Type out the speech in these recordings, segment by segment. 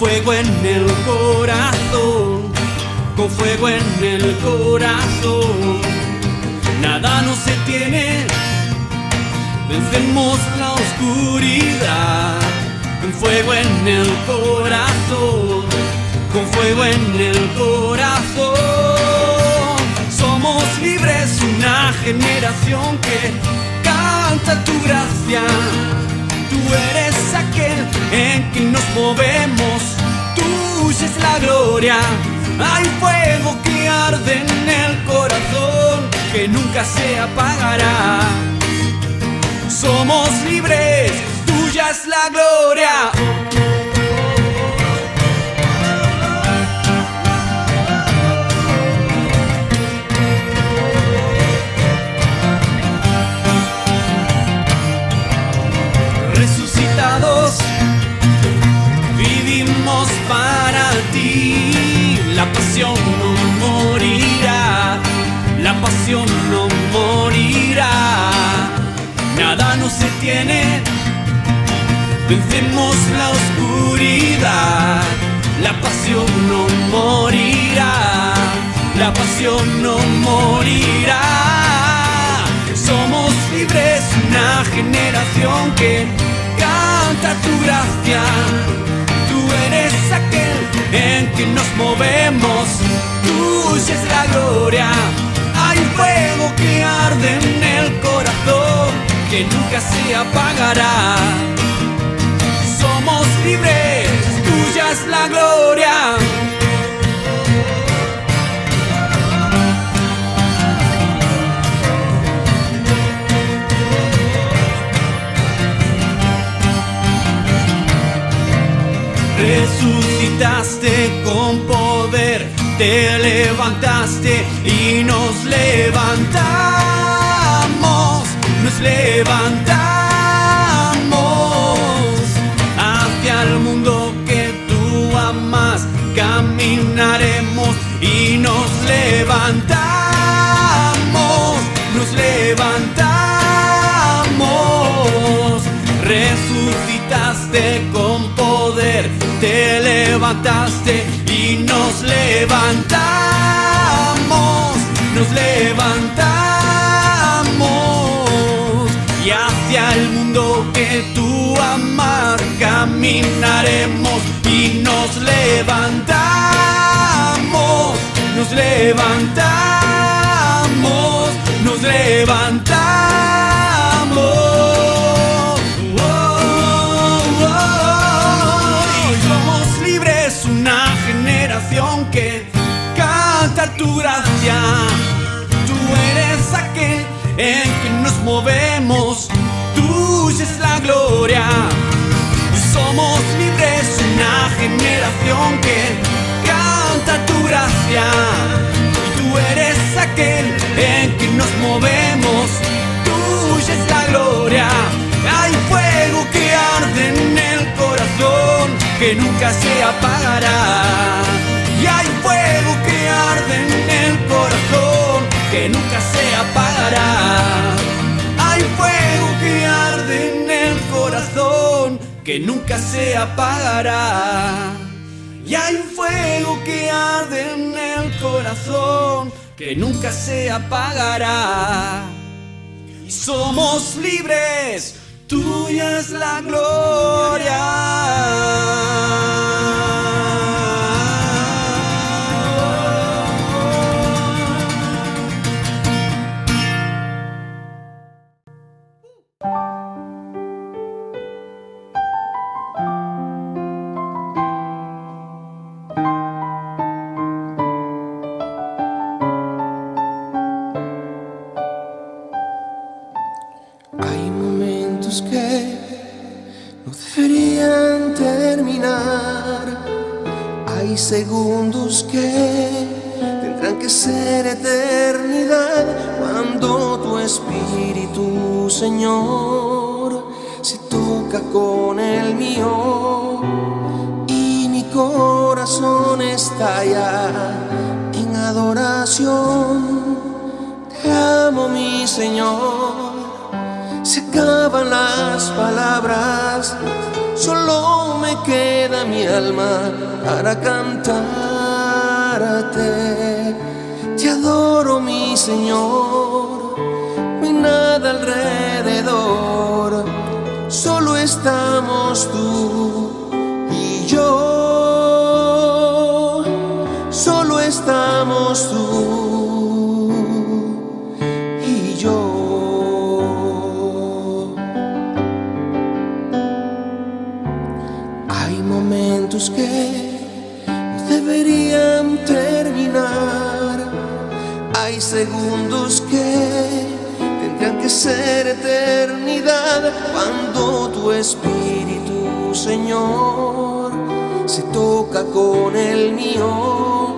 fuego en el corazón, con fuego en el corazón. Nada nos detiene, vencemos la oscuridad. Con fuego en el corazón, con fuego en el corazón. Somos libres, una generación que canta tu gracia. Tú eres aquel en quien nos movemos, tuya es la gloria. Hay fuego que arde en el corazón, que nunca se apagará. Somos libres, tuya es la gloria. Resucitados, vivimos para ti. La pasión no morirá, la pasión no morirá. Nada nos detiene, vencemos la oscuridad. La pasión no morirá, la pasión no morirá. Somos libres, una generación que canta tu gracia. Tú eres aquel en quien nos movemos, tuya es la gloria. Hay fuego que arde en el corazón, que nunca se apagará. Somos libres, tuya es la gloria. Resucitaste con poder, te levantaste y nos levantamos, nos levantamos hacia el mundo que tú amas. Caminaremos y nos levantamos, nos levantamos. Resucitaste con poder, te levantaste y nos levantamos, nos levantamos. Y hacia el mundo que tú amas caminaremos y nos levantamos, nos levantamos, nos levantamos. Que canta tu gracia. Tú eres aquel en quien nos movemos, tuya es la gloria. Somos libres, una generación que canta tu gracia. Y tú eres aquel en quien nos movemos, tuya es la gloria. Hay fuego que arde en el corazón, que nunca se apagará. Y hay fuego que arde en el corazón, que nunca se apagará. Hay fuego que arde en el corazón, que nunca se apagará. Y hay un fuego que arde en el corazón, que nunca se apagará. Y somos libres, tuya es la gloria. Hay momentos que no deberían terminar. Hay segundos que tendrán que ser eternidad. Cuando tu espíritu, Señor, se toca con el mío y mi corazón estalla en adoración. Te amo, mi Señor. Se acaban las palabras, solo me queda mi alma para cantarte. Te adoro, mi Señor, no hay nada alrededor, solo estamos tú y yo, solo estamos tú y yo. Hay momentos que no deberían terminar, hay segundos que tendrán que ser eternidad, cuando tu Espíritu, Señor, se toca con el mío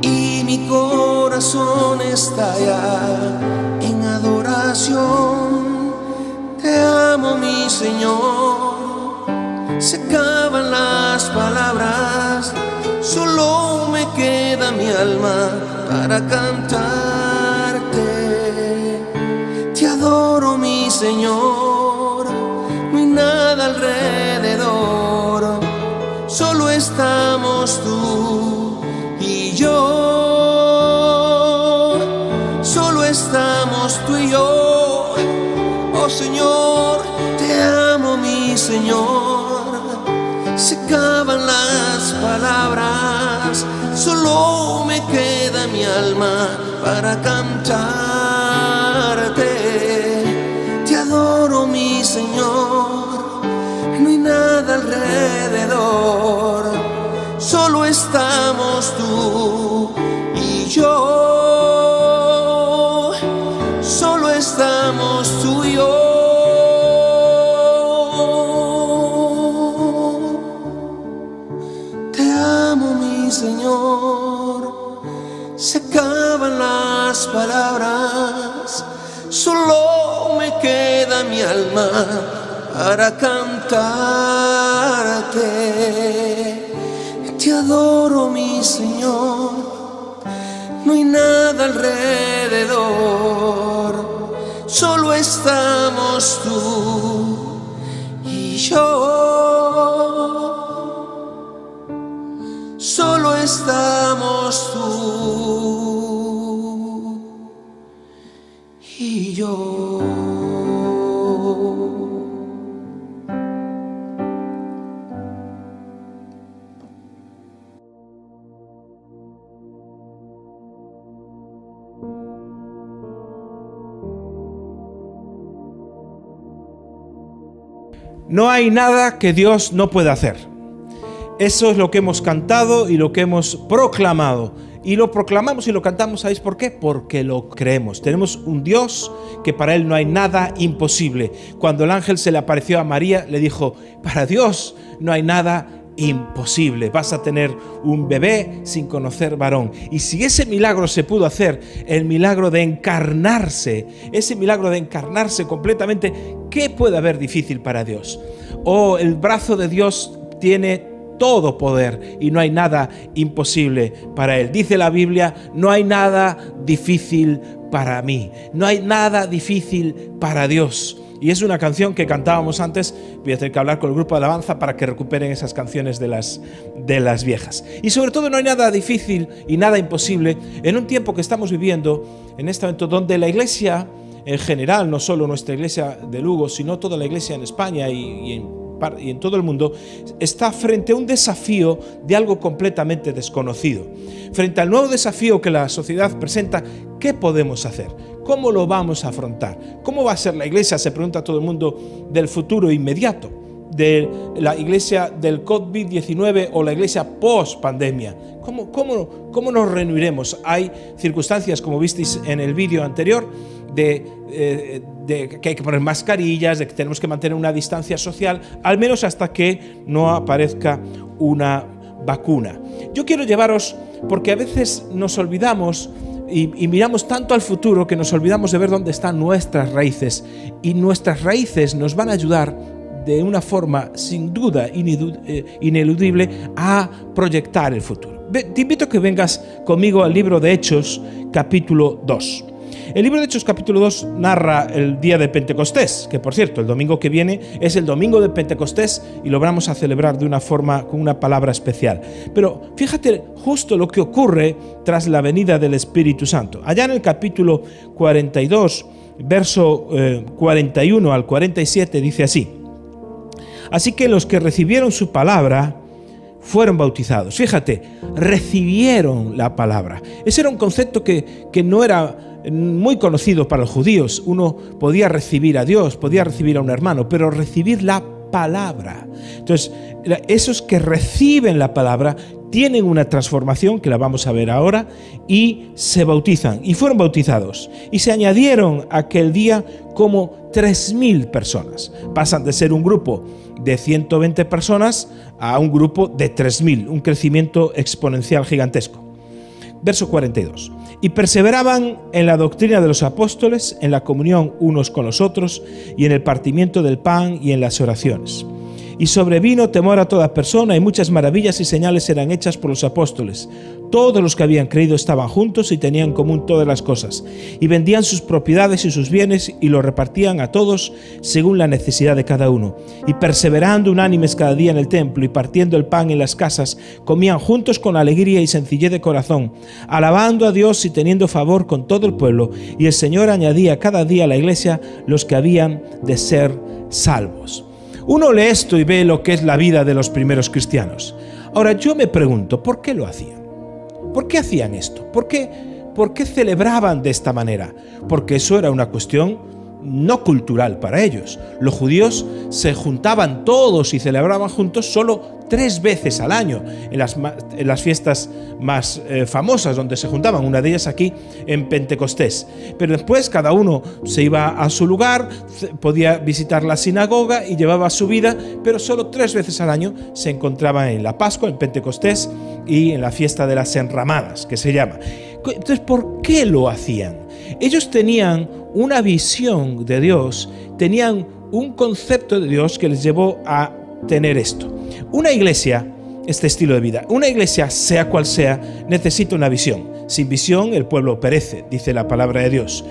y mi corazón estalla en adoración. Te amo, mi Señor. Se acaban las palabras, solo me queda mi alma para cantarte. Te adoro, mi Señor, no hay nada alrededor, solo estamos tú y yo, solo estamos tú y yo. Oh Señor, te amo, mi Señor. Se acaban las palabras, solo me queda mi alma para cantarte. Te adoro, mi Señor, no hay nada alrededor, solo estamos tú y yo, solo estamos tú y yo. Señor, se acaban las palabras, solo me queda mi alma para cantarte. Te adoro, mi Señor, no hay nada alrededor, solo estamos tú y yo. Solo estamos tú y yo. No hay nada que Dios no pueda hacer. Eso es lo que hemos cantado y lo que hemos proclamado. Y lo proclamamos y lo cantamos, ¿sabéis por qué? Porque lo creemos. Tenemos un Dios que para Él no hay nada imposible. Cuando el ángel se le apareció a María, le dijo, para Dios no hay nada imposible. Vas a tener un bebé sin conocer varón. Y si ese milagro se pudo hacer, el milagro de encarnarse, ese milagro de encarnarse completamente, ¿qué puede haber difícil para Dios? Oh, el brazo de Dios tiene todo poder y no hay nada imposible para Él. Dice la Biblia, no hay nada difícil para mí, no hay nada difícil para Dios. Y es una canción que cantábamos antes. Voy a tener que hablar con el grupo de alabanza para que recuperen esas canciones de las viejas. Y sobre todo no hay nada difícil y nada imposible en un tiempo que estamos viviendo, en este momento donde la Iglesia en general, no solo nuestra Iglesia de Lugo, sino toda la Iglesia en España y en todo el mundo, está frente a un desafío de algo completamente desconocido. Frente al nuevo desafío que la sociedad presenta, ¿qué podemos hacer? ¿Cómo lo vamos a afrontar? ¿Cómo va a ser la Iglesia? Se pregunta todo el mundo del futuro inmediato, de la Iglesia del COVID-19 o la Iglesia post-pandemia. ¿Cómo nos reuniremos? Hay circunstancias, como visteis en el vídeo anterior, de que hay que poner mascarillas, de que tenemos que mantener una distancia social, al menos hasta que no aparezca una vacuna. Yo quiero llevaros, porque a veces nos olvidamos y miramos tanto al futuro que nos olvidamos de ver dónde están nuestras raíces, y nuestras raíces nos van a ayudar de una forma sin duda ineludible a proyectar el futuro. Te invito a que vengas conmigo al libro de Hechos, capítulo 2. El libro de Hechos capítulo 2 narra el día de Pentecostés, que por cierto, el domingo que viene es el domingo de Pentecostés y lo vamos a celebrar de una forma, con una palabra especial. Pero fíjate justo lo que ocurre tras la venida del Espíritu Santo. Allá en el capítulo 42, verso 41 al 47 dice así: así que los que recibieron su palabra fueron bautizados. Fíjate, recibieron la palabra. Ese era un concepto que no era muy conocido para los judíos. Uno podía recibir a Dios, podía recibir a un hermano, pero recibir la palabra. Entonces, esos que reciben la palabra tienen una transformación, que la vamos a ver ahora, y se bautizan, y fueron bautizados. Y se añadieron aquel día como 3.000 personas. Pasan de ser un grupo de 120 personas a un grupo de 3.000, un crecimiento exponencial gigantesco. Verso 42. Y perseveraban en la doctrina de los apóstoles, en la comunión unos con los otros, y en el partimiento del pan y en las oraciones. Y sobrevino temor a toda persona, y muchas maravillas y señales eran hechas por los apóstoles. Todos los que habían creído estaban juntos y tenían en común todas las cosas, y vendían sus propiedades y sus bienes y los repartían a todos según la necesidad de cada uno. Y perseverando unánimes cada día en el templo y partiendo el pan en las casas, comían juntos con alegría y sencillez de corazón, alabando a Dios y teniendo favor con todo el pueblo. Y el Señor añadía cada día a la iglesia los que habían de ser salvos. Uno lee esto y ve lo que es la vida de los primeros cristianos. Ahora yo me pregunto, ¿por qué lo hacían? ¿Por qué hacían esto? ¿Por qué celebraban de esta manera? Porque eso era una cuestión no cultural para ellos. Los judíos se juntaban todos y celebraban juntos solo 3 veces al año, en las fiestas más famosas donde se juntaban, una de ellas aquí en Pentecostés. Pero después cada uno se iba a su lugar, podía visitar la sinagoga y llevaba su vida, pero solo 3 veces al año se encontraban en la Pascua, en Pentecostés y en la fiesta de las enramadas, que se llama. Entonces, ¿por qué lo hacían? Ellos tenían una visión de Dios, tenían un concepto de Dios que les llevó a tener esto. Una iglesia, este estilo de vida, una iglesia, sea cual sea, necesita una visión. Sin visión el pueblo perece, dice la palabra de Dios.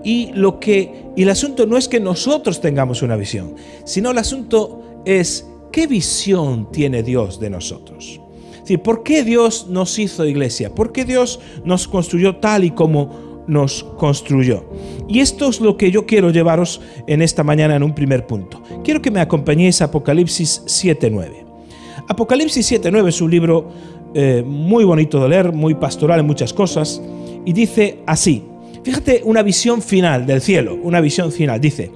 Y el asunto no es que nosotros tengamos una visión, sino el asunto es ¿qué visión tiene Dios de nosotros? Es decir, ¿por qué Dios nos hizo iglesia? ¿Por qué Dios nos construyó tal y como nos construyó? Y esto es lo que yo quiero llevaros en esta mañana en un primer punto. Quiero que me acompañéis a Apocalipsis 7:9. Apocalipsis 7:9 es un libro muy bonito de leer, muy pastoral en muchas cosas, y dice así, fíjate, una visión final del cielo, una visión final, dice: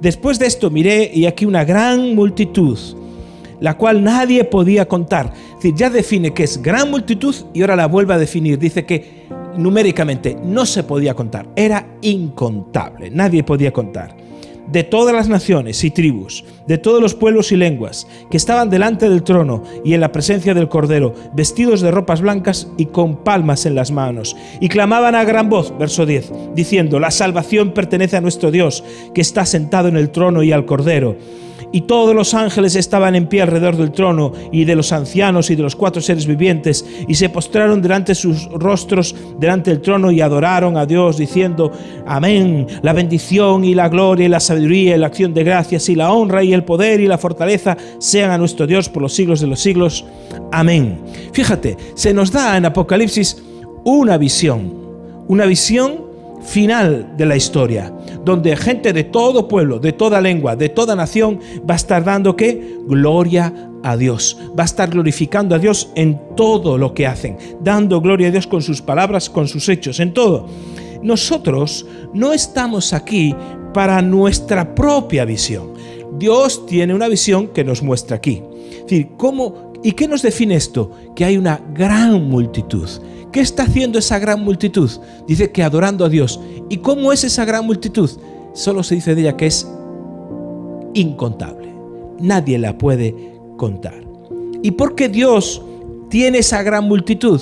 después de esto miré y aquí una gran multitud, la cual nadie podía contar. Es decir, ya define que es gran multitud y ahora la vuelve a definir, dice que numéricamente no se podía contar, era incontable, nadie podía contar. De todas las naciones y tribus, de todos los pueblos y lenguas, que estaban delante del trono y en la presencia del Cordero, vestidos de ropas blancas y con palmas en las manos, y clamaban a gran voz, verso 10, diciendo: la salvación pertenece a nuestro Dios, que está sentado en el trono y al Cordero. Y todos los ángeles estaban en pie alrededor del trono y de los ancianos y de los 4 seres vivientes, y se postraron delante sus rostros delante del trono y adoraron a Dios diciendo: amén, la bendición y la gloria y la sabiduría y la acción de gracias y la honra y el poder y la fortaleza sean a nuestro Dios por los siglos de los siglos. Amén. Fíjate, se nos da en Apocalipsis una visión final de la historia, donde gente de todo pueblo, de toda lengua, de toda nación va a estar dando ¿qué? Gloria a Dios. Va a estar glorificando a Dios en todo lo que hacen, dando gloria a Dios con sus palabras, con sus hechos, en todo. Nosotros no estamos aquí para nuestra propia visión. Dios tiene una visión que nos muestra aquí. Es decir, ¿cómo? ¿Y qué nos define esto? Que hay una gran multitud. ¿Qué está haciendo esa gran multitud? Dice que adorando a Dios. ¿Y cómo es esa gran multitud? Solo se dice de ella que es incontable. Nadie la puede contar. ¿Y por qué Dios tiene esa gran multitud?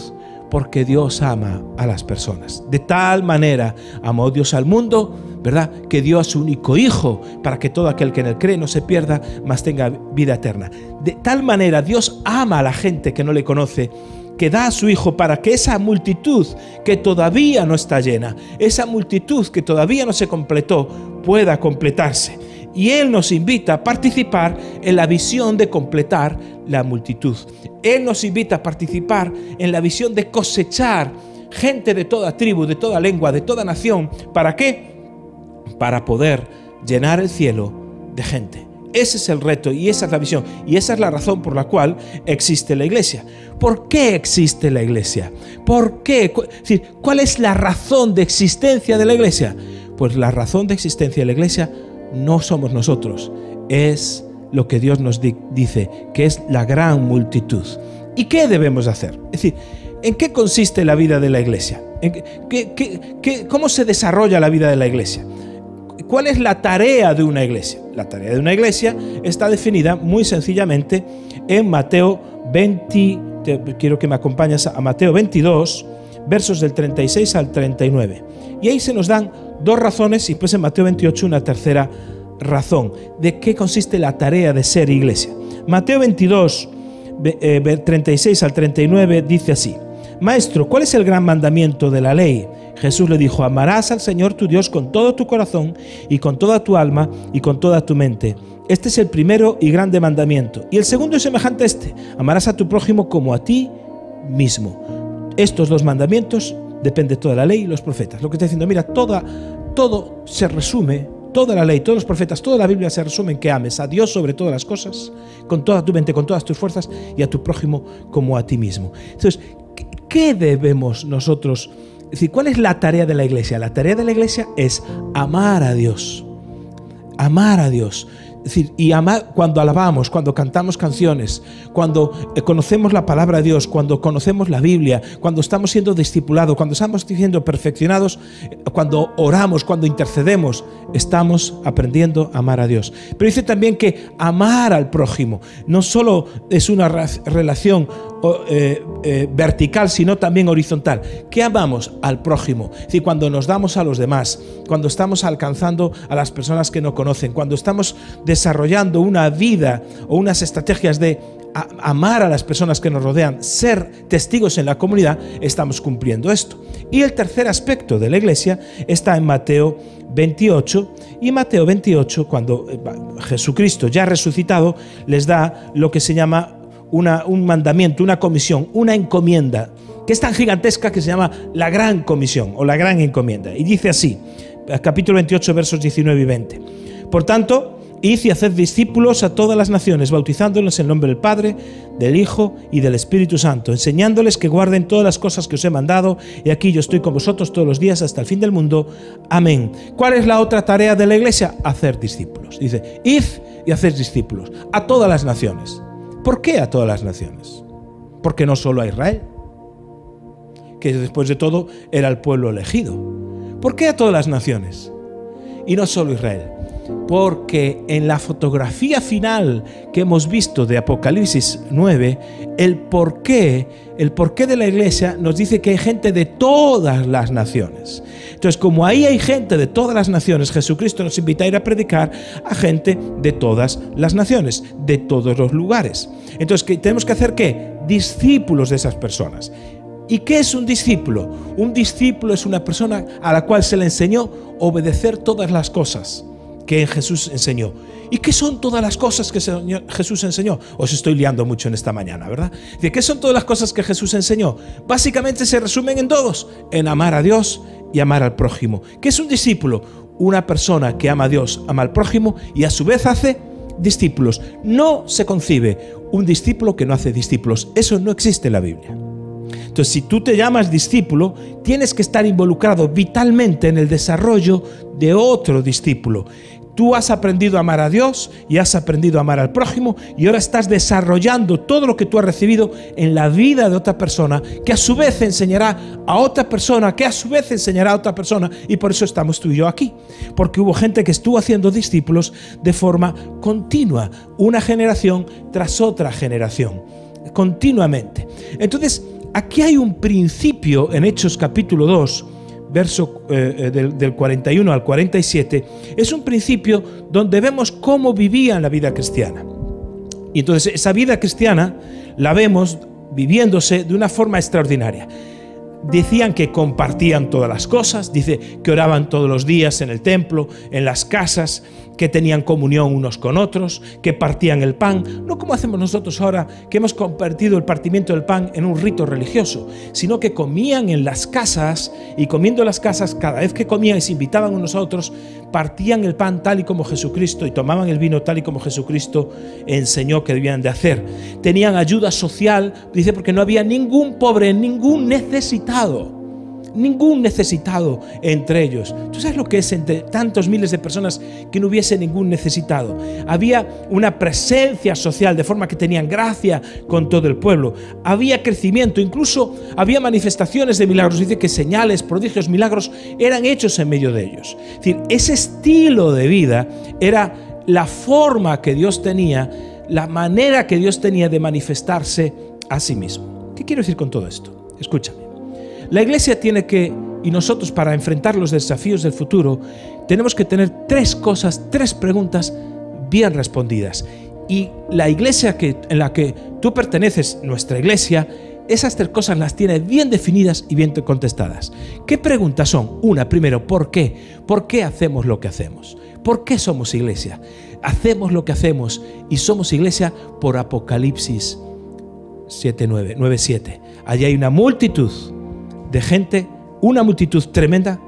Porque Dios ama a las personas. De tal manera amó Dios al mundo, ¿verdad?, que dio a su único Hijo para que todo aquel que en él cree no se pierda, mas tenga vida eterna. De tal manera Dios ama a la gente que no le conoce, que da a su Hijo para que esa multitud que todavía no está llena, esa multitud que todavía no se completó, pueda completarse. Y Él nos invita a participar en la visión de completar la multitud. Él nos invita a participar en la visión de cosechar gente de toda tribu, de toda lengua, de toda nación. ¿Para qué? Para poder llenar el cielo de gente. Ese es el reto y esa es la visión. Y esa es la razón por la cual existe la iglesia. ¿Por qué existe la iglesia? ¿Por qué? Es decir, ¿cuál es la razón de existencia de la iglesia? Pues la razón de existencia de la iglesia no somos nosotros, es lo que Dios nos dice, que es la gran multitud. ¿Y qué debemos hacer? Es decir, ¿en qué consiste la vida de la iglesia? ¿Cómo se desarrolla la vida de la iglesia? ¿Cuál es la tarea de una iglesia? La tarea de una iglesia está definida muy sencillamente en Mateo 20, quiero que me acompañes a Mateo 22, versos del 36 al 39. Y ahí se nos dan dos razones y después en Mateo 28 una tercera razón de qué consiste la tarea de ser iglesia. Mateo 22, 36 al 39 dice así: Maestro, ¿cuál es el gran mandamiento de la ley? Jesús le dijo: amarás al Señor tu Dios con todo tu corazón y con toda tu alma y con toda tu mente. Este es el primero y grande mandamiento. Y el segundo es semejante a este: amarás a tu prójimo como a ti mismo. Estos dos mandamientos depende toda la ley y los profetas. Lo que está diciendo, mira, todo se resume, toda la ley, todos los profetas, toda la Biblia se resume en que ames a Dios sobre todas las cosas, con toda tu mente, con todas tus fuerzas, y a tu prójimo como a ti mismo. Entonces, ¿qué debemos nosotros? Es decir, ¿cuál es la tarea de la iglesia? La tarea de la iglesia es amar a Dios. Amar a Dios. Es decir, y amar cuando alabamos, cuando cantamos canciones, cuando conocemos la palabra de Dios, cuando conocemos la Biblia, cuando estamos siendo discipulados, cuando estamos siendo perfeccionados, cuando oramos, cuando intercedemos, estamos aprendiendo a amar a Dios. Pero dice también que amar al prójimo no solo es una relación vertical, sino también horizontal. ¿Qué amamos al prójimo? Es decir, cuando nos damos a los demás, cuando estamos alcanzando a las personas que no conocen, cuando estamos desarrollando una vida o unas estrategias de amar a las personas que nos rodean, ser testigos en la comunidad, estamos cumpliendo esto. Y el tercer aspecto de la iglesia está en Mateo 28, y Mateo 28, cuando Jesucristo ya resucitado, les da lo que se llama un mandamiento, una comisión, una encomienda, que es tan gigantesca que se llama la gran comisión o la gran encomienda. Y dice así, capítulo 28, versos 19 y 20. Por tanto, id y haced discípulos a todas las naciones, bautizándolos en nombre del Padre, del Hijo y del Espíritu Santo, enseñándoles que guarden todas las cosas que os he mandado, y aquí yo estoy con vosotros todos los días hasta el fin del mundo. Amén. ¿Cuál es la otra tarea de la iglesia? Hacer discípulos. Dice, id y haced discípulos a todas las naciones. ¿Por qué a todas las naciones? Porque no solo a Israel, que después de todo era el pueblo elegido. ¿Por qué a todas las naciones? Y no solo Israel. Porque en la fotografía final que hemos visto de Apocalipsis 9, el porqué de la iglesia nos dice que hay gente de todas las naciones. Entonces, como ahí hay gente de todas las naciones, Jesucristo nos invita a ir a predicar a gente de todas las naciones, de todos los lugares. Entonces, ¿qué tenemos que hacer? ¿Qué? Discípulos de esas personas. ¿Y qué es un discípulo? Un discípulo es una persona a la cual se le enseñó obedecer todas las cosas que Jesús enseñó. ¿Y qué son todas las cosas que Jesús enseñó? Os estoy liando mucho en esta mañana, ¿verdad? ¿Qué son todas las cosas que Jesús enseñó? Básicamente se resumen en dos: en amar a Dios y amar al prójimo. ¿Qué es un discípulo? Una persona que ama a Dios, ama al prójimo y a su vez hace discípulos. No se concibe un discípulo que no hace discípulos. Eso no existe en la Biblia. Entonces, si tú te llamas discípulo, tienes que estar involucrado vitalmente en el desarrollo de otro discípulo. Tú has aprendido a amar a Dios y has aprendido a amar al prójimo, y ahora estás desarrollando todo lo que tú has recibido en la vida de otra persona, que a su vez enseñará a otra persona, que a su vez enseñará a otra persona, y por eso estamos tú y yo aquí. Porque hubo gente que estuvo haciendo discípulos de forma continua, una generación tras otra generación, continuamente. Entonces, aquí hay un principio en Hechos capítulo 2, verso del 41 al 47, es un principio donde vemos cómo vivían la vida cristiana. Y entonces esa vida cristiana la vemos viviéndose de una forma extraordinaria. Decían que compartían todas las cosas, dice que oraban todos los días en el templo, en las casas, que tenían comunión unos con otros, que partían el pan, no como hacemos nosotros ahora, que hemos convertido el partimiento del pan en un rito religioso, sino que comían en las casas, y comiendo en las casas, cada vez que comían y se invitaban unos a otros, partían el pan tal y como Jesucristo y tomaban el vino tal y como Jesucristo enseñó que debían de hacer. Tenían ayuda social, dice, porque no había ningún pobre, ningún necesitado entre ellos. ¿Tú sabes lo que es entre tantos miles de personas que no hubiese ningún necesitado? Había una presencia social, de forma que tenían gracia con todo el pueblo. Había crecimiento, incluso había manifestaciones de milagros. Dice que señales, prodigios, milagros eran hechos en medio de ellos. Es decir, ese estilo de vida era la forma que Dios tenía, la manera que Dios tenía de manifestarse a sí mismo. ¿Qué quiero decir con todo esto? Escúchame. La Iglesia tiene que, y nosotros para enfrentar los desafíos del futuro, tenemos que tener tres preguntas bien respondidas. Y la Iglesia en la que tú perteneces, nuestra Iglesia, esas tres cosas las tiene bien definidas y bien contestadas. ¿Qué preguntas son? Una, primero, ¿por qué? ¿Por qué hacemos lo que hacemos? ¿Por qué somos Iglesia? Hacemos lo que hacemos y somos Iglesia por Apocalipsis 9:7. Allí hay una multitud de gente, una multitud tremenda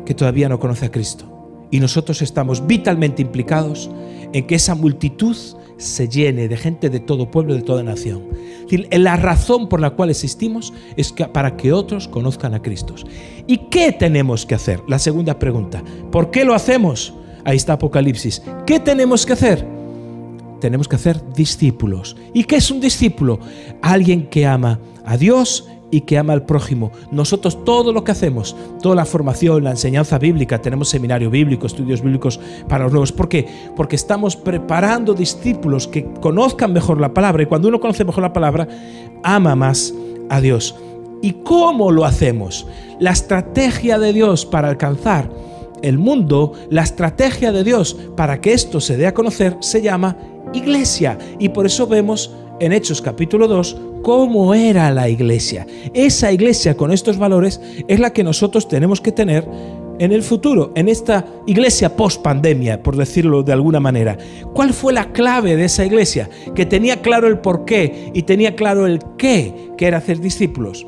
que todavía no conoce a Cristo. Y nosotros estamos vitalmente implicados en que esa multitud se llene de gente de todo pueblo, de toda nación. Es decir, la razón por la cual existimos es para que otros conozcan a Cristo. ¿Y qué tenemos que hacer? La segunda pregunta. ¿Por qué lo hacemos? Ahí está Apocalipsis. ¿Qué tenemos que hacer? Tenemos que hacer discípulos. ¿Y qué es un discípulo? Alguien que ama a Dios y que ama al prójimo. Nosotros todo lo que hacemos, toda la formación, la enseñanza bíblica, tenemos seminario bíblico, estudios bíblicos para los nuevos. ¿Por qué? Porque estamos preparando discípulos que conozcan mejor la palabra, y cuando uno conoce mejor la palabra, ama más a Dios. ¿Y cómo lo hacemos? La estrategia de Dios para alcanzar el mundo, la estrategia de Dios para que esto se dé a conocer, se llama Iglesia. Y por eso vemos en Hechos capítulo 2 cómo era la Iglesia. Esa Iglesia con estos valores es la que nosotros tenemos que tener en el futuro, en esta Iglesia post-pandemia, por decirlo de alguna manera. ¿Cuál fue la clave de esa Iglesia? Que tenía claro el porqué y tenía claro el qué, que era hacer discípulos.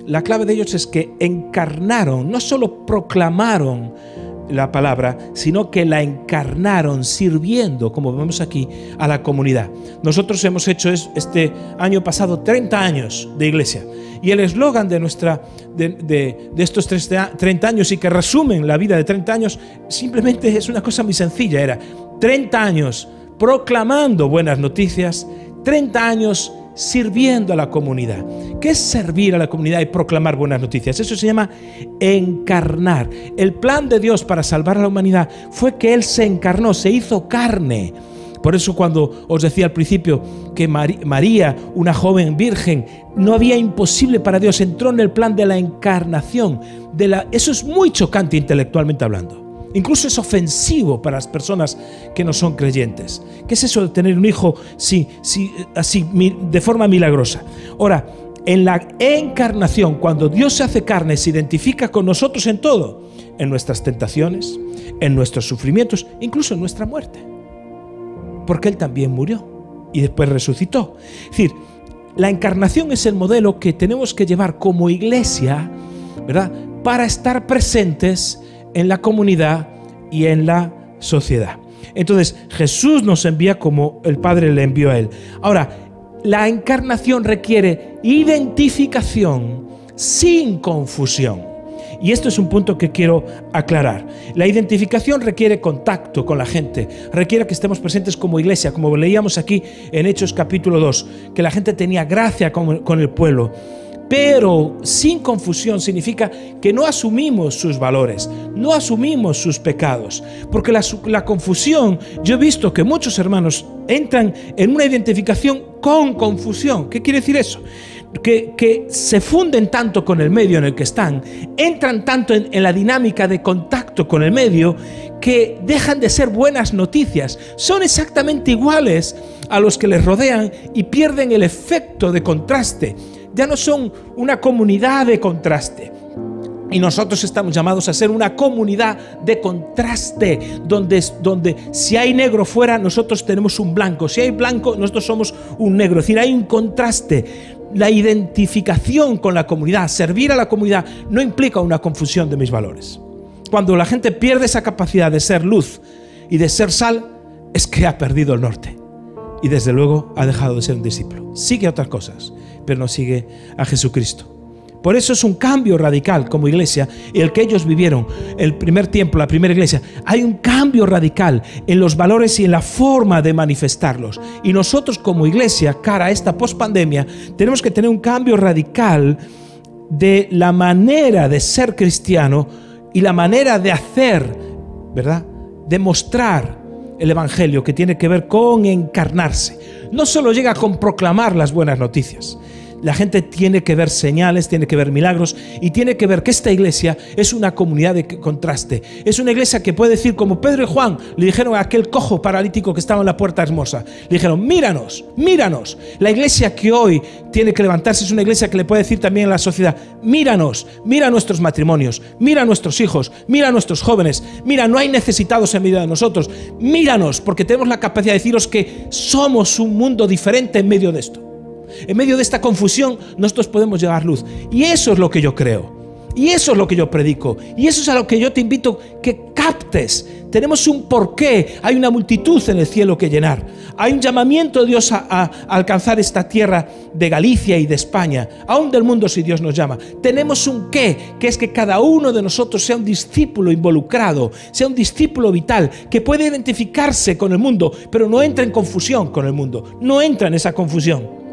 La clave de ellos es que encarnaron, no solo proclamaron la palabra, sino que la encarnaron sirviendo, como vemos aquí, a la comunidad. Nosotros hemos hecho este año pasado 30 años de Iglesia, y el eslogan de estos 30 años, y que resumen la vida de 30 años, simplemente es una cosa muy sencilla. Era 30 años proclamando buenas noticias, 30 años sirviendo a la comunidad. ¿Qué es servir a la comunidad y proclamar buenas noticias? Eso se llama encarnar. El plan de Dios para salvar a la humanidad fue que Él se encarnó, se hizo carne. Por eso cuando os decía al principio que María, una joven virgen, no había imposible para Dios, entró en el plan de la encarnación. Eso es muy chocante intelectualmente hablando. Incluso es ofensivo para las personas que no son creyentes. ¿Qué es eso de tener un hijo así de forma milagrosa? Ahora, en la encarnación, cuando Dios se hace carne, se identifica con nosotros en todo, en nuestras tentaciones, en nuestros sufrimientos, incluso en nuestra muerte. Porque Él también murió y después resucitó. Es decir, la encarnación es el modelo que tenemos que llevar como Iglesia, ¿verdad?, para estar presentes en la comunidad y en la sociedad. Entonces, Jesús nos envía como el Padre le envió a Él. Ahora, la encarnación requiere identificación sin confusión. Y esto es un punto que quiero aclarar. La identificación requiere contacto con la gente, requiere que estemos presentes como iglesia, como leíamos aquí en Hechos capítulo 2, que la gente tenía gracia con el pueblo. Pero sin confusión significa que no asumimos sus valores, no asumimos sus pecados. Porque la confusión, yo he visto que muchos hermanos entran en una identificación con confusión. ¿Qué quiere decir eso? que se funden tanto con el medio en el que están, entran tanto en la dinámica de contacto con el medio, que dejan de ser buenas noticias. Son exactamente iguales a los que les rodean y pierden el efecto de contraste. Ya no son una comunidad de contraste. Y nosotros estamos llamados a ser una comunidad de contraste, donde si hay negro fuera, nosotros tenemos un blanco. Si hay blanco, nosotros somos un negro. Es decir, hay un contraste. La identificación con la comunidad, servir a la comunidad, no implica una confusión de mis valores. Cuando la gente pierde esa capacidad de ser luz y de ser sal, es que ha perdido el norte. Y desde luego ha dejado de ser un discípulo. Sigue otras cosas, pero no sigue a Jesucristo. Por eso es un cambio radical como iglesia, el que ellos vivieron el primer tiempo, la primera iglesia. Hay un cambio radical en los valores y en la forma de manifestarlos. Y nosotros como iglesia, cara a esta pospandemia, tenemos que tener un cambio radical de la manera de ser cristiano y la manera de hacer, ¿verdad? De mostrar el evangelio, que tiene que ver con encarnarse. No solo llega con proclamar las buenas noticias. La gente tiene que ver señales, tiene que ver milagros y tiene que ver que esta iglesia es una comunidad de contraste. Es una iglesia que puede decir, como Pedro y Juan le dijeron a aquel cojo paralítico que estaba en la puerta hermosa, le dijeron, míranos, míranos. La iglesia que hoy tiene que levantarse es una iglesia que le puede decir también a la sociedad, míranos, mira nuestros matrimonios, mira nuestros hijos, mira nuestros jóvenes, mira, no hay necesitados en medio de nosotros, míranos, porque tenemos la capacidad de deciros que somos un mundo diferente en medio de esto. En medio de esta confusión, nosotros podemos llevar luz. Y eso es lo que yo creo. Y eso es lo que yo predico. Y eso es a lo que yo te invito que captes. Tenemos un porqué. Hay una multitud en el cielo que llenar. Hay un llamamiento de Dios a alcanzar esta tierra de Galicia y de España, aún del mundo si Dios nos llama. Tenemos un qué, que es que cada uno de nosotros sea un discípulo involucrado, sea un discípulo vital, que puede identificarse con el mundo, pero no entra en confusión con el mundo. No entra en esa confusión.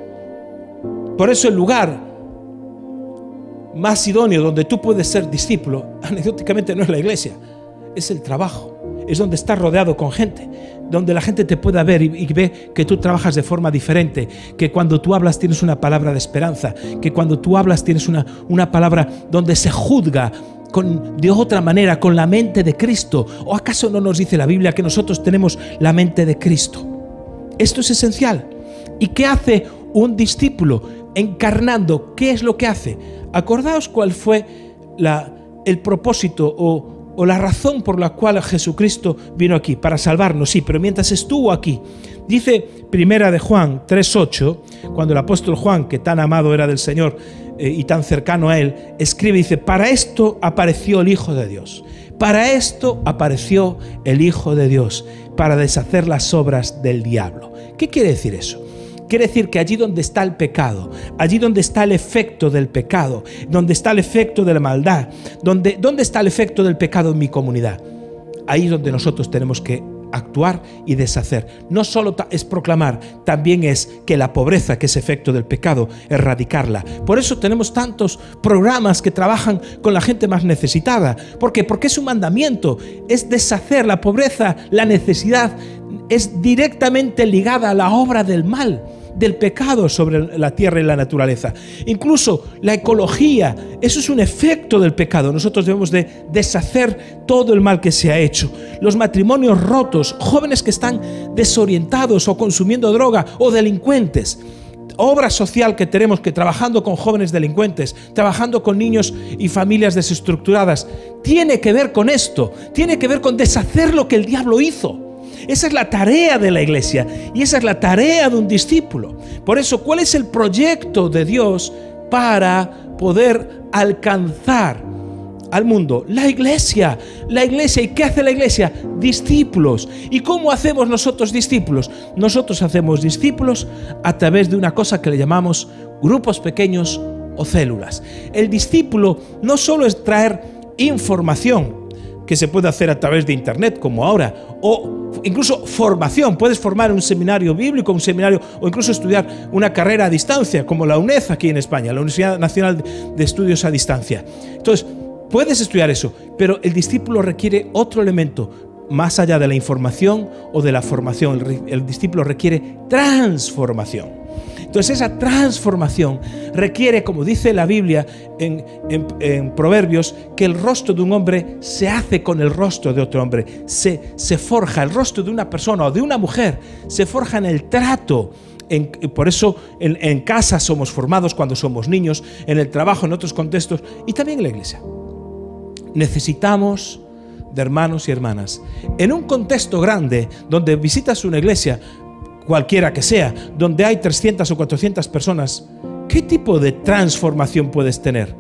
Por eso el lugar más idóneo donde tú puedes ser discípulo, anecdóticamente no es la iglesia, es el trabajo. Es donde estás rodeado con gente, donde la gente te pueda ver y ve que tú trabajas de forma diferente, que cuando tú hablas tienes una palabra de esperanza, que cuando tú hablas tienes una palabra donde se juzga de otra manera, con la mente de Cristo. ¿O acaso no nos dice la Biblia que nosotros tenemos la mente de Cristo? Esto es esencial. ¿Y qué hace un discípulo encarnando? ¿Qué es lo que hace? Acordaos cuál fue el propósito o la razón por la cual Jesucristo vino aquí, para salvarnos, sí, pero mientras estuvo aquí, dice Primera de Juan 3:8, cuando el apóstol Juan, que tan amado era del Señor y tan cercano a él, escribe, dice, para esto apareció el Hijo de Dios. Para esto apareció el Hijo de Dios, para deshacer las obras del diablo. ¿Qué quiere decir eso? Quiere decir que allí donde está el pecado, allí donde está el efecto del pecado, donde está el efecto de la maldad, ¿dónde está el efecto del pecado en mi comunidad? Ahí es donde nosotros tenemos que actuar y deshacer. No solo es proclamar, también es que la pobreza, que es efecto del pecado, erradicarla. Por eso tenemos tantos programas que trabajan con la gente más necesitada. ¿Por qué? Porque es un mandamiento, es deshacer la pobreza, la necesidad, es directamente ligada a la obra del mal, del pecado sobre la tierra y la naturaleza. Incluso la ecología, eso es un efecto del pecado. Nosotros debemos de deshacer todo el mal que se ha hecho. Los matrimonios rotos, jóvenes que están desorientados o consumiendo droga o delincuentes. Obra social que tenemos, que trabajando con jóvenes delincuentes, trabajando con niños y familias desestructuradas, tiene que ver con esto, tiene que ver con deshacer lo que el diablo hizo. Esa es la tarea de la iglesia y esa es la tarea de un discípulo. Por eso, ¿cuál es el proyecto de Dios para poder alcanzar al mundo? La iglesia. La iglesia. ¿Y qué hace la iglesia? Discípulos. ¿Y cómo hacemos nosotros discípulos? Nosotros hacemos discípulos a través de una cosa que le llamamos grupos pequeños o células. El discípulo no solo es traer información, que se puede hacer a través de internet como ahora, o incluso formación. Puedes formar un seminario bíblico, un seminario, o incluso estudiar una carrera a distancia como la UNED aquí en España, la Universidad Nacional de Estudios a Distancia. Entonces, puedes estudiar eso, pero el discípulo requiere otro elemento más allá de la información o de la formación. El discípulo requiere transformación. Entonces esa transformación requiere, como dice la Biblia en Proverbios, que el rostro de un hombre se hace con el rostro de otro hombre. Se forja el rostro de una persona o de una mujer, se forja en el trato. Por eso en casa somos formados cuando somos niños, en el trabajo, en otros contextos y también en la iglesia. Necesitamos de hermanos y hermanas. En un contexto grande, donde visitas una iglesia, cualquiera que sea, donde hay 300 o 400 personas, ¿qué tipo de transformación puedes tener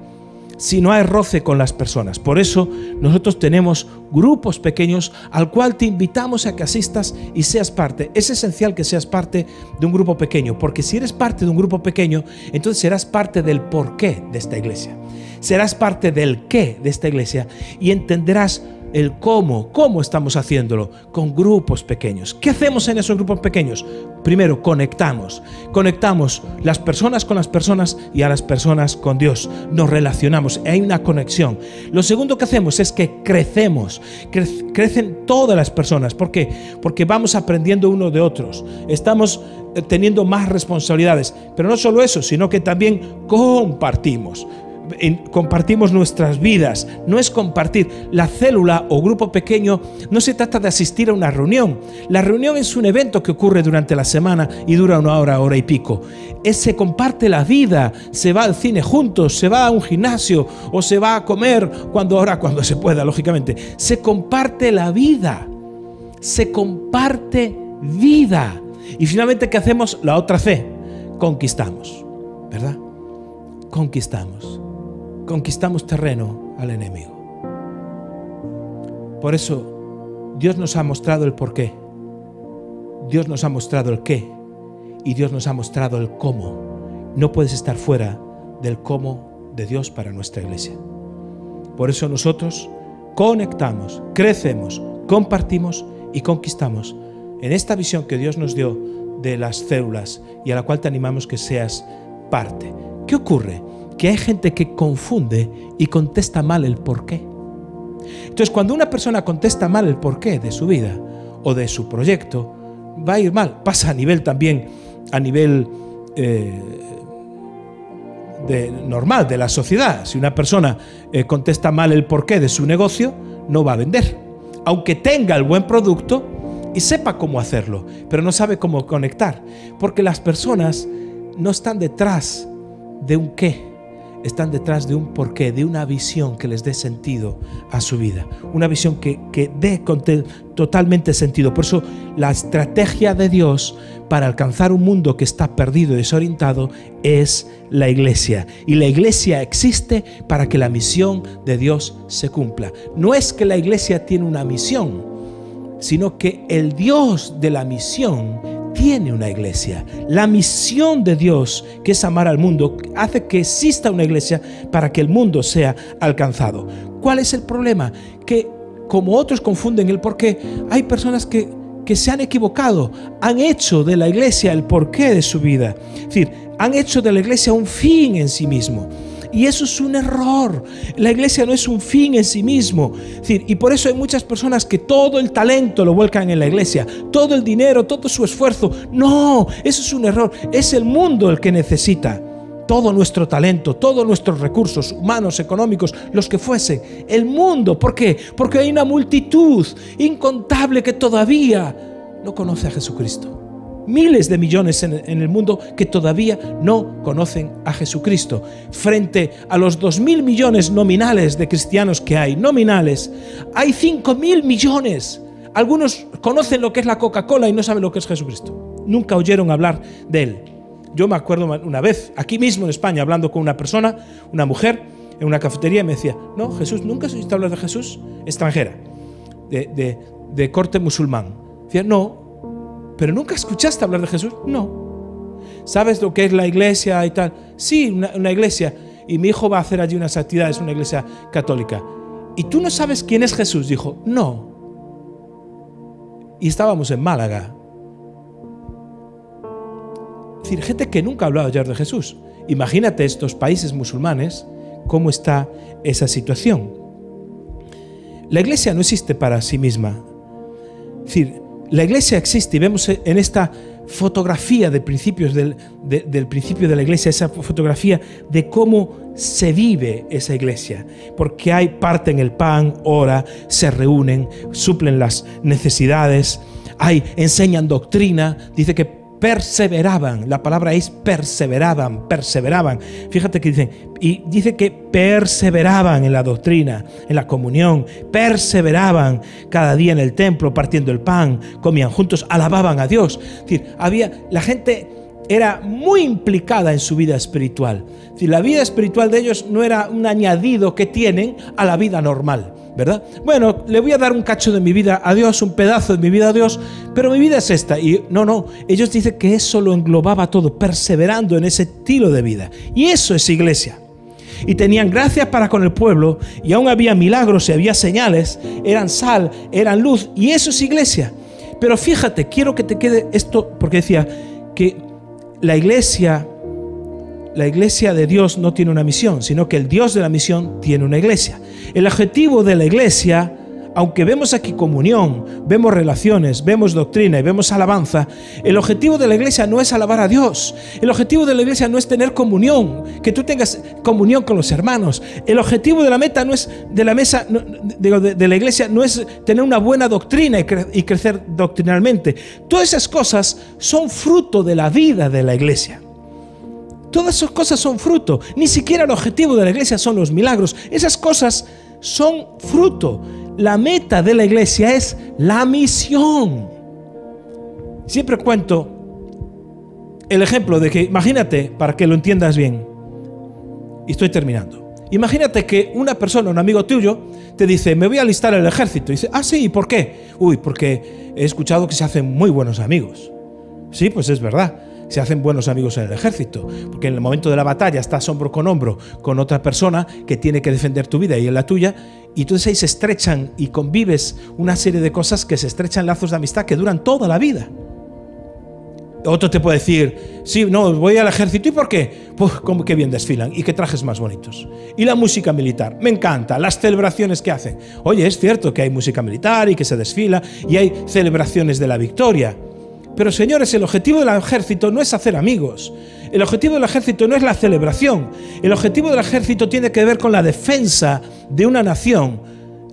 si no hay roce con las personas? Por eso nosotros tenemos grupos pequeños al cual te invitamos a que asistas y seas parte. Es esencial que seas parte de un grupo pequeño, porque si eres parte de un grupo pequeño, entonces serás parte del porqué de esta iglesia. Serás parte del qué de esta iglesia y entenderás el cómo estamos haciéndolo con grupos pequeños. ¿Qué hacemos en esos grupos pequeños? Primero, conectamos las personas con las personas y a las personas con Dios. Nos relacionamos, hay una conexión. Lo segundo que hacemos es que crecemos, crecen todas las personas. ¿Por qué? Porque vamos aprendiendo unos de otros, estamos teniendo más responsabilidades, pero no solo eso, sino que también compartimos nuestras vidas. No es compartir. La célula o grupo pequeño no se trata de asistir a una reunión. La reunión es un evento que ocurre durante la semana y dura una hora y pico. Se comparte la vida, se va al cine juntos, se va a un gimnasio o se va a comer cuando se pueda, lógicamente. Se comparte la vida, se comparte vida. Y finalmente, ¿qué hacemos? La otra C, conquistamos, ¿verdad? Conquistamos terreno al enemigo. Por eso Dios nos ha mostrado el porqué, Dios nos ha mostrado el qué y Dios nos ha mostrado el cómo. No puedes estar fuera del cómo de Dios para nuestra iglesia. Por eso nosotros conectamos, crecemos, compartimos y conquistamos en esta visión que Dios nos dio de las células y a la cual te animamos que seas parte. ¿Qué ocurre? Que hay gente que confunde y contesta mal el porqué. Entonces, cuando una persona contesta mal el porqué de su vida o de su proyecto, va a ir mal. Pasa a nivel normal de la sociedad. Si una persona contesta mal el porqué de su negocio, no va a vender. Aunque tenga el buen producto y sepa cómo hacerlo, pero no sabe cómo conectar. Porque las personas no están detrás de un qué, están detrás de un porqué, de una visión que les dé sentido a su vida, una visión que dé totalmente sentido. Por eso la estrategia de Dios para alcanzar un mundo que está perdido y desorientado es la iglesia. Y la iglesia existe para que la misión de Dios se cumpla. No es que la iglesia tiene una misión, sino que el Dios de la misión tiene una iglesia. La misión de Dios, que es amar al mundo, hace que exista una iglesia para que el mundo sea alcanzado. ¿Cuál es el problema? Que como otros confunden el porqué, hay personas que se han equivocado, han hecho de la iglesia el porqué de su vida. Es decir, han hecho de la iglesia un fin en sí mismo. Y eso es un error. La iglesia no es un fin en sí mismo. Es decir, y por eso hay muchas personas que todo el talento lo vuelcan en la iglesia, todo el dinero, todo su esfuerzo. No, eso es un error. Es el mundo el que necesita todo nuestro talento, todos nuestros recursos humanos, económicos, los que fuesen. El mundo. ¿Por qué? Porque hay una multitud incontable que todavía no conoce a Jesucristo. Miles de millones en el mundo que todavía no conocen a Jesucristo. Frente a los 2.000 millones nominales de cristianos que hay, nominales, hay 5.000 millones. Algunos conocen lo que es la Coca-Cola y no saben lo que es Jesucristo. Nunca oyeron hablar de Él. Yo me acuerdo una vez, aquí mismo en España, hablando con una persona, una mujer, en una cafetería, me decía, no, Jesús, ¿nunca has oído hablar de Jesús? Extranjera, de corte musulmán. Decía, no. ¿Pero nunca escuchaste hablar de Jesús? No. ¿Sabes lo que es la iglesia y tal? Sí, una iglesia. Y mi hijo va a hacer allí unas actividades, una iglesia católica. ¿Y tú no sabes quién es Jesús? Dijo, no. Y estábamos en Málaga. Es decir, gente que nunca ha hablado ya de Jesús. Imagínate estos países musulmanes, cómo está esa situación. La iglesia no existe para sí misma. Es decir, la iglesia existe y vemos en esta fotografía de principios del principio de la iglesia, esa fotografía de cómo se vive esa iglesia, porque hay parten el pan, ora, se reúnen, suplen las necesidades, enseñan doctrina, dice que perseveraban, la palabra es perseveraban. Fíjate que dice que perseveraban en la doctrina, en la comunión, perseveraban cada día en el templo, partiendo el pan, comían juntos, alababan a Dios. Es decir, la gente era muy implicada en su vida espiritual. Es decir, la vida espiritual de ellos no era un añadido que tienen a la vida normal, ¿verdad? Bueno, le voy a dar un cacho de mi vida a Dios, un pedazo de mi vida a Dios, pero mi vida es esta. Y no, ellos dicen que eso lo englobaba todo, perseverando en ese estilo de vida. Y eso es iglesia. Y tenían gracia para con el pueblo, y aún había milagros y había señales, eran sal, eran luz, y eso es iglesia. Pero fíjate, quiero que te quede esto, porque decía que la iglesia de Dios no tiene una misión, sino que el Dios de la misión tiene una iglesia. El objetivo de la iglesia, aunque vemos aquí comunión, vemos relaciones, vemos doctrina y vemos alabanza, el objetivo de la iglesia no es alabar a Dios. El objetivo de la iglesia no es tener comunión, que tú tengas comunión con los hermanos. El objetivo de la meta no es de la iglesia no es tener una buena doctrina y crecer doctrinalmente. Todas esas cosas son fruto de la vida de la iglesia. Todas esas cosas son fruto. Ni siquiera el objetivo de la iglesia son los milagros. Esas cosas son fruto. La meta de la iglesia es la misión. Siempre cuento el ejemplo de que, imagínate, para que lo entiendas bien, y estoy terminando. Imagínate que una persona, un amigo tuyo, te dice, me voy a alistar en el ejército. Y dice, sí, ¿y por qué? Porque he escuchado que se hacen muy buenos amigos. Sí, pues es verdad. Se hacen buenos amigos en el ejército, porque en el momento de la batalla estás hombro con otra persona que tiene que defender tu vida y en la tuya, y entonces ahí se estrechan y convives una serie de cosas que se estrechan lazos de amistad que duran toda la vida. Otro te puede decir, sí, no, voy al ejército, ¿y por qué? Pues como que bien desfilan y qué trajes más bonitos. Y la música militar, me encanta, las celebraciones que hacen. Oye, es cierto que hay música militar y que se desfila y hay celebraciones de la victoria. Pero señores, el objetivo del ejército no es hacer amigos. El objetivo del ejército no es la celebración. El objetivo del ejército tiene que ver con la defensa de una nación.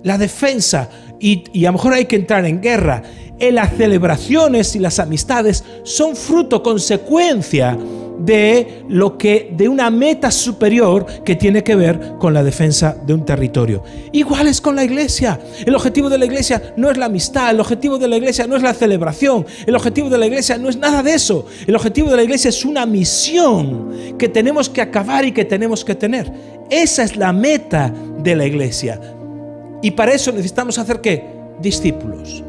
La defensa. Y a lo mejor hay que entrar en guerra. Las celebraciones y las amistades son fruto, consecuencia de una meta superior que tiene que ver con la defensa de un territorio. Igual es con la iglesia. El objetivo de la iglesia no es la amistad, el objetivo de la iglesia no es la celebración, el objetivo de la iglesia no es nada de eso. El objetivo de la iglesia es una misión que tenemos que acabar y que tenemos que tener. Esa es la meta de la iglesia. Y para eso necesitamos hacer ¿qué? Discípulos,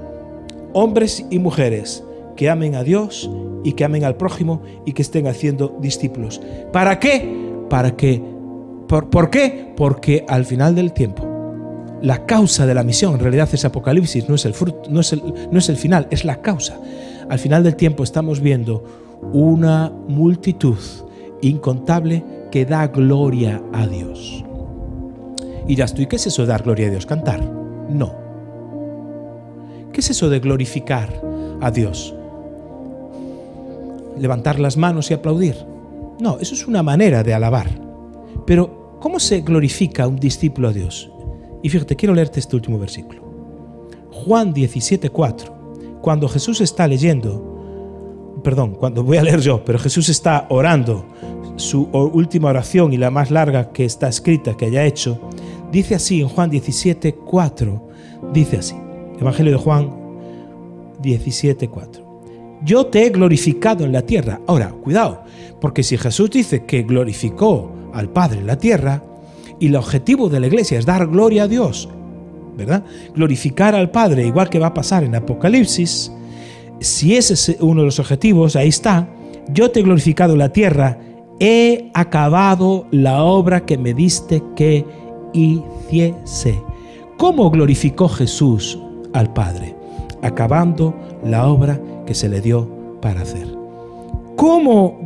hombres y mujeres que amen a Dios y que amen al prójimo y que estén haciendo discípulos. ¿Para qué? ¿Por qué? Porque al final del tiempo, la causa de la misión, en realidad es Apocalipsis, no es el fruto, no es el final, es la causa. Al final del tiempo estamos viendo una multitud incontable que da gloria a Dios. Y dirás tú, ¿y qué es eso de dar gloria a Dios? ¿Cantar? No. ¿Qué es eso de glorificar a Dios? ¿Levantar las manos y aplaudir? No, eso es una manera de alabar. Pero, ¿cómo se glorifica un discípulo a Dios? Y fíjate, quiero leerte este último versículo. Juan 17:4. Cuando Jesús está voy a leer yo, pero Jesús está orando, su última oración y la más larga que está escrita, que haya hecho, dice así en Juan 17:4, dice así, Evangelio de Juan 17:4. Yo te he glorificado en la tierra. Ahora, cuidado, porque si Jesús dice que glorificó al Padre en la tierra, y el objetivo de la iglesia es dar gloria a Dios, ¿verdad? Glorificar al Padre, igual que va a pasar en Apocalipsis, si ese es uno de los objetivos, ahí está, yo te he glorificado en la tierra, he acabado la obra que me diste que hiciese. ¿Cómo glorificó Jesús al Padre? Acabando la obra que se le dio para hacer. ¿Cómo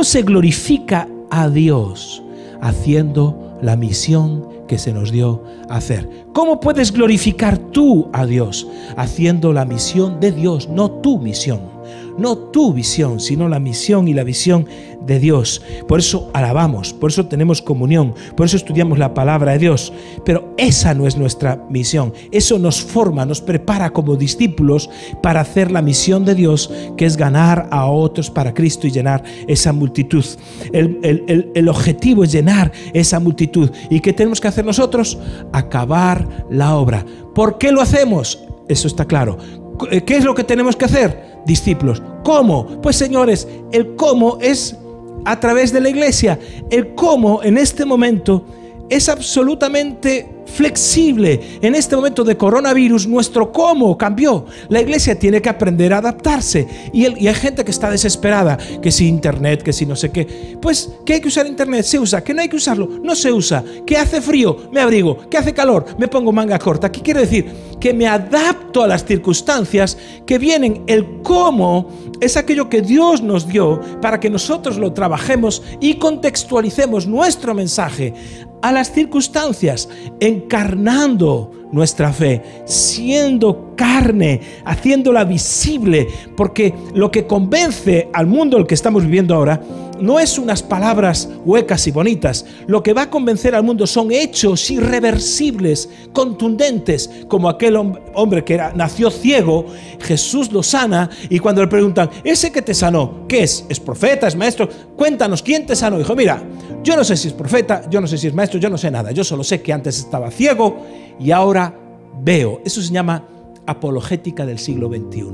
se glorifica a Dios? Haciendo la misión que se nos dio a hacer. ¿Cómo puedes glorificar tú a Dios? Haciendo la misión de Dios, no tu misión. no tu visión, sino la misión y la visión de Dios. Por eso alabamos, por eso tenemos comunión, por eso estudiamos la palabra de Dios. Pero esa no es nuestra misión. Eso nos forma, nos prepara como discípulos para hacer la misión de Dios, que es ganar a otros para Cristo y llenar esa multitud. El objetivo es llenar esa multitud. ¿Y qué tenemos que hacer nosotros? Acabar la obra. ¿Por qué lo hacemos? Eso está claro. ¿Qué es lo que tenemos que hacer? Discípulos. ¿Cómo? Pues señores, el cómo es a través de la iglesia. El cómo en este momento es absolutamente flexible. En este momento de coronavirus, nuestro cómo cambió. La iglesia tiene que aprender a adaptarse. Y hay gente que está desesperada, que si internet, que si no sé qué. Pues que hay que usar internet, se usa. Que no hay que usarlo, no se usa. Que hace frío, me abrigo. Que hace calor, me pongo manga corta. ¿Qué quiere decir? Que me adapto a las circunstancias que vienen. El cómo es aquello que Dios nos dio para que nosotros lo trabajemos y contextualicemos nuestro mensaje a las circunstancias, encarnando nuestra fe, siendo carne, haciéndola visible, porque lo que convence al mundo el que estamos viviendo ahora no es unas palabras huecas y bonitas. Lo que va a convencer al mundo son hechos irreversibles, contundentes, como aquel hombre que nació ciego. Jesús lo sana y cuando le preguntan, ¿ese que te sanó, qué es? ¿Es profeta? ¿Es maestro? Cuéntanos, ¿quién te sanó? Dijo, mira, yo no sé si es profeta, yo no sé si es maestro, yo no sé nada. Yo solo sé que antes estaba ciego y ahora veo. Eso se llama apologética del siglo XXI.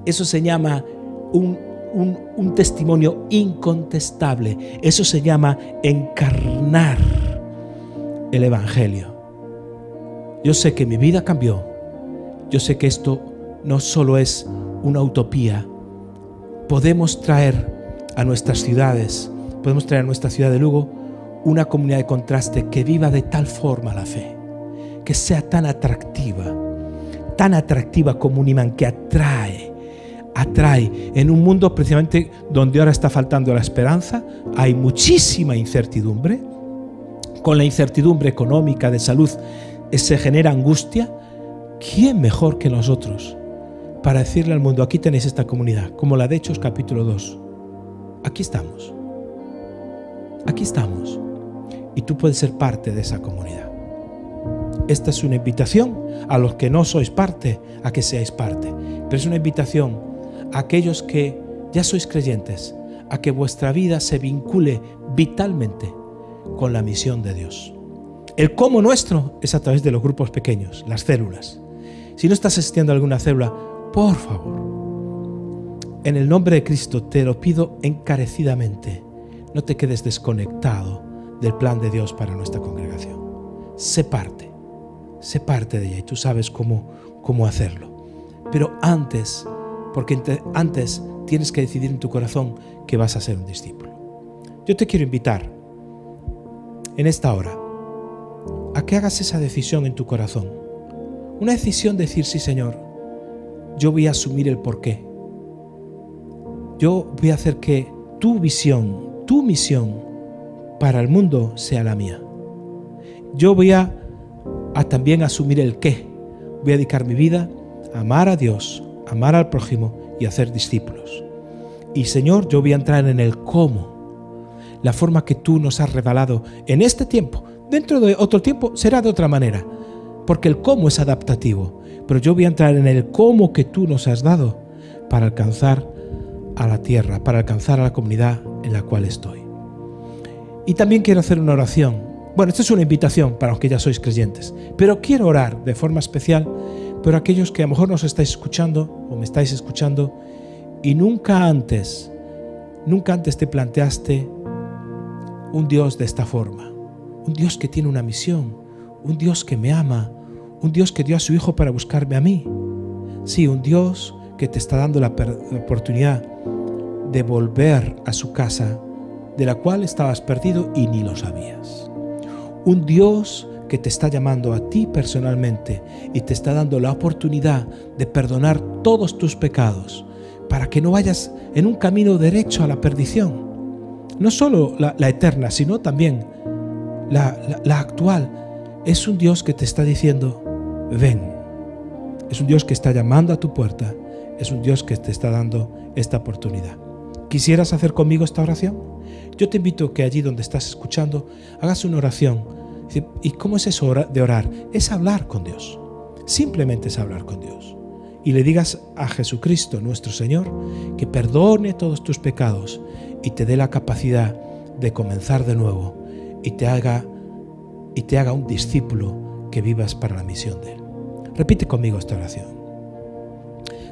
Eso se llama un testimonio incontestable. Eso se llama encarnar el Evangelio. Yo sé que mi vida cambió. Yo sé que esto no solo es una utopía. Podemos traer a nuestras ciudades, podemos traer a nuestra ciudad de Lugo una comunidad de contraste que viva de tal forma la fe, que sea tan atractiva como un imán que atrae en un mundo precisamente donde ahora está faltando la esperanza. Hay muchísima incertidumbre. Con la incertidumbre económica, de salud, se genera angustia. ¿Quién mejor que nosotros para decirle al mundo, aquí tenéis esta comunidad, como la de Hechos capítulo 2? Aquí estamos. Aquí estamos. Y tú puedes ser parte de esa comunidad. Esta es una invitación a los que no sois parte, a que seáis parte. Pero es una invitación a aquellos que ya sois creyentes, a que vuestra vida se vincule vitalmente con la misión de Dios. El cómo nuestro es a través de los grupos pequeños, las células. Si no estás asistiendo a alguna célula, por favor, en el nombre de Cristo te lo pido encarecidamente, no te quedes desconectado del plan de Dios para nuestra congregación. Sé parte de ella y tú sabes cómo hacerlo. Pero antes, antes tienes que decidir en tu corazón que vas a ser un discípulo. Yo te quiero invitar en esta hora a que hagas esa decisión en tu corazón. Una decisión de decir, sí Señor, yo voy a asumir el porqué. Yo voy a hacer que tu visión, tu misión para el mundo sea la mía. Yo voy a también asumir el qué. Voy a dedicar mi vida a amar a Dios, amar al prójimo y hacer discípulos. Y Señor, yo voy a entrar en el cómo, la forma que tú nos has revelado en este tiempo. Dentro de otro tiempo será de otra manera, porque el cómo es adaptativo. Pero yo voy a entrar en el cómo que tú nos has dado para alcanzar a la tierra, para alcanzar a la comunidad en la cual estoy. Y también quiero hacer una oración. Bueno, esta es una invitación para los que ya sois creyentes, pero quiero orar de forma especial por aquellos que a lo mejor nos estáis escuchando o me estáis escuchando y nunca antes te planteaste un Dios de esta forma, un Dios que tiene una misión, un Dios que me ama, un Dios que dio a su Hijo para buscarme a mí. Sí, un Dios que te está dando la oportunidad de volver a su casa, de la cual estabas perdido y ni lo sabías. Un Dios que te está llamando a ti personalmente y te está dando la oportunidad de perdonar todos tus pecados para que no vayas en un camino derecho a la perdición. No solo la eterna, sino también la actual. Es un Dios que te está diciendo, ven. Es un Dios que está llamando a tu puerta. es un Dios que te está dando esta oportunidad. ¿Quisieras hacer conmigo esta oración? Yo te invito a que allí donde estás escuchando hagas una oración. ¿Y cómo es eso de orar? Es hablar con Dios. Simplemente es hablar con Dios. Y le digas a Jesucristo, nuestro Señor, que perdone todos tus pecados y te dé la capacidad de comenzar de nuevo y te haga un discípulo que vivas para la misión de Él. Repite conmigo esta oración.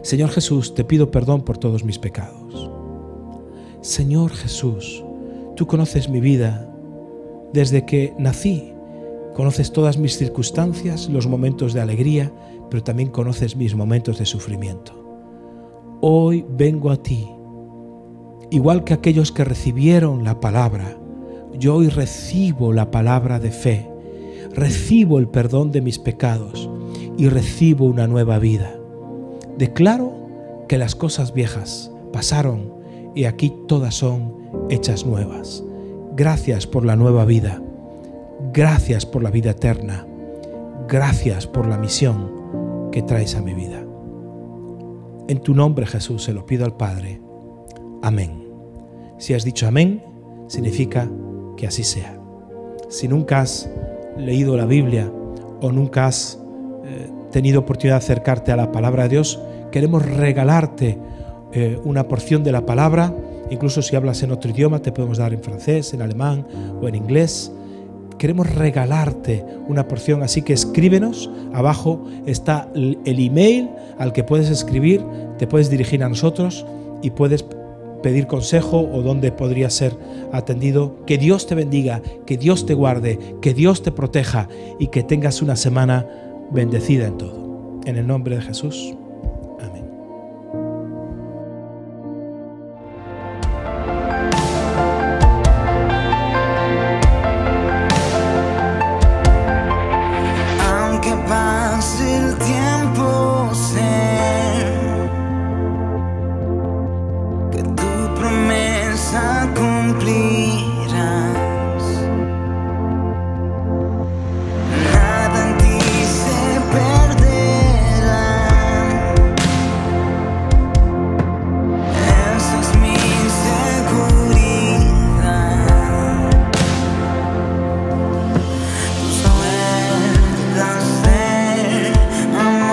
Señor Jesús, te pido perdón por todos mis pecados. Señor Jesús, tú conoces mi vida desde que nací. Conoces todas mis circunstancias, los momentos de alegría, pero también conoces mis momentos de sufrimiento. Hoy vengo a ti, igual que aquellos que recibieron la palabra. Yo hoy recibo la palabra de fe, recibo el perdón de mis pecados y recibo una nueva vida. Declaro que las cosas viejas pasaron y aquí todas son hechas nuevas. Gracias por la nueva vida. Gracias por la vida eterna. Gracias por la misión que traes a mi vida. En tu nombre, Jesús, se lo pido al Padre. Amén. Si has dicho amén, significa que así sea. Si nunca has leído la Biblia o nunca has tenido oportunidad de acercarte a la palabra de Dios, queremos regalarte una porción de la palabra. Incluso si hablas en otro idioma, te podemos dar en francés, en alemán o en inglés. Queremos regalarte una porción, así que escríbenos. Abajo está el email al que puedes escribir, te puedes dirigir a nosotros y puedes pedir consejo o dónde podría ser atendido. Que Dios te bendiga, que Dios te guarde, que Dios te proteja y que tengas una semana bendecida en todo. En el nombre de Jesús. Amén. Aunque pase el tiempo, sé que tu promesa cumplirás. Nada en ti se perderá. Esa es mi seguridad. Tus ruedas de amor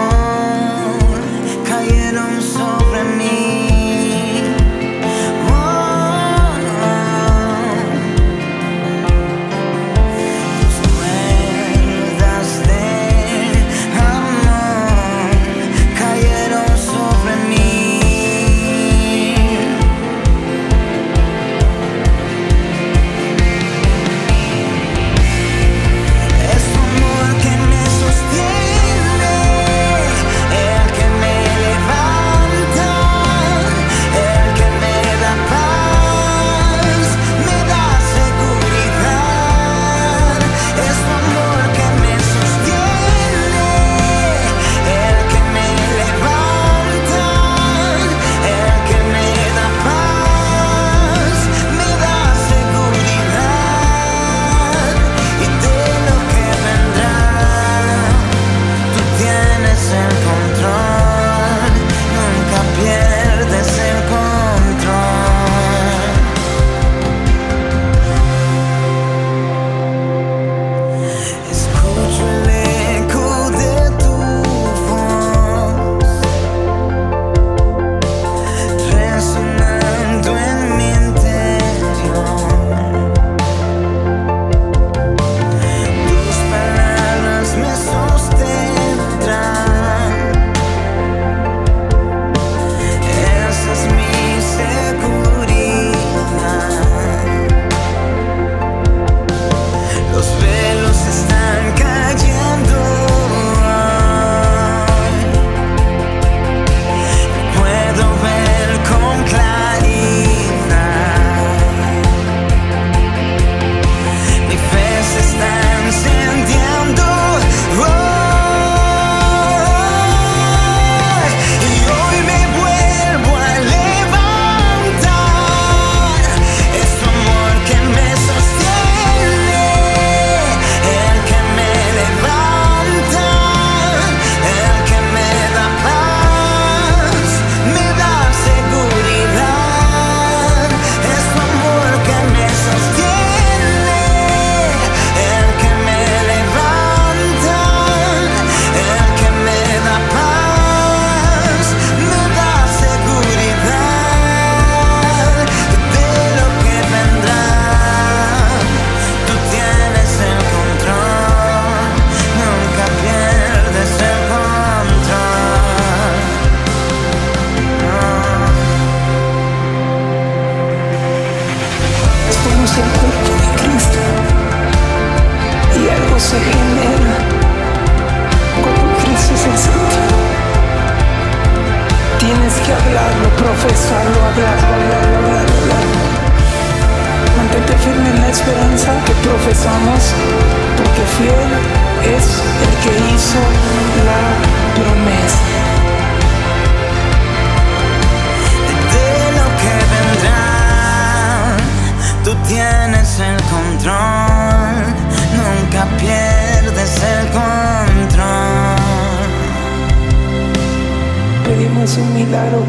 que hablarlo, profesarlo, hablarlo. Mantente firme en la esperanza que profesamos, porque fiel es el que hizo la promesa. De lo que vendrá, tú tienes el control, nunca pierdes el control. Pedimos un milagro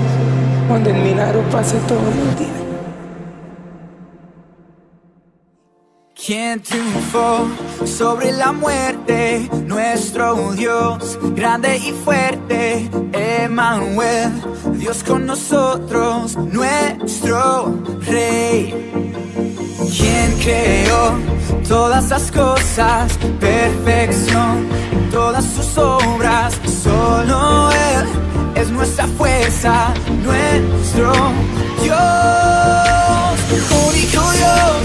cuando el milagro pase todos los días. ¿Quién triunfó sobre la muerte? Nuestro Dios, grande y fuerte, Emmanuel, Dios con nosotros, nuestro Rey. ¿Quién creó todas las cosas? Perfección, todas sus obras, solo Él es nuestra fuerza, nuestro Dios, único Dios,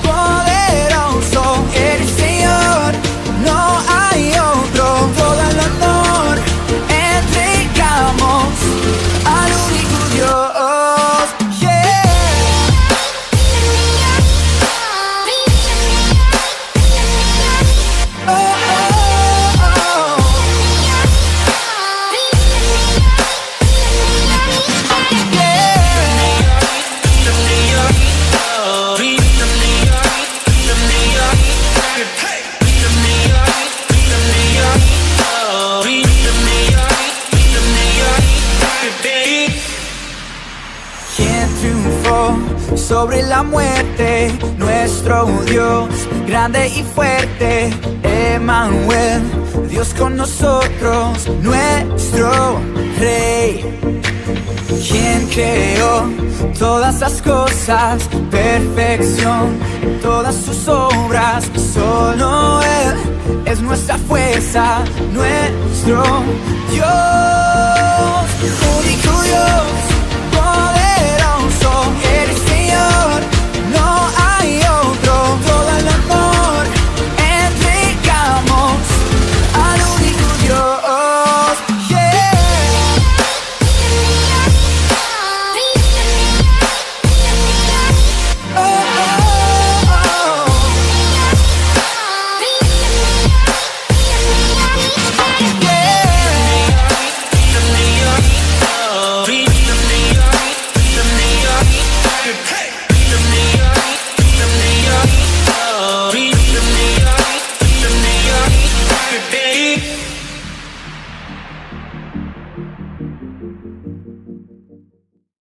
poderoso, el Señor, no hay otro. Todo el honor entregamos al único Dios, yeah. Oh, oh, oh. ¿Quién triunfó sobre la muerte? Nuestro Dios, grande y fuerte, Emmanuel, Dios con nosotros, nuestro Rey. ¿Quién creó todas las cosas? Perfección, todas sus obras, solo Él es nuestra fuerza, nuestro Dios.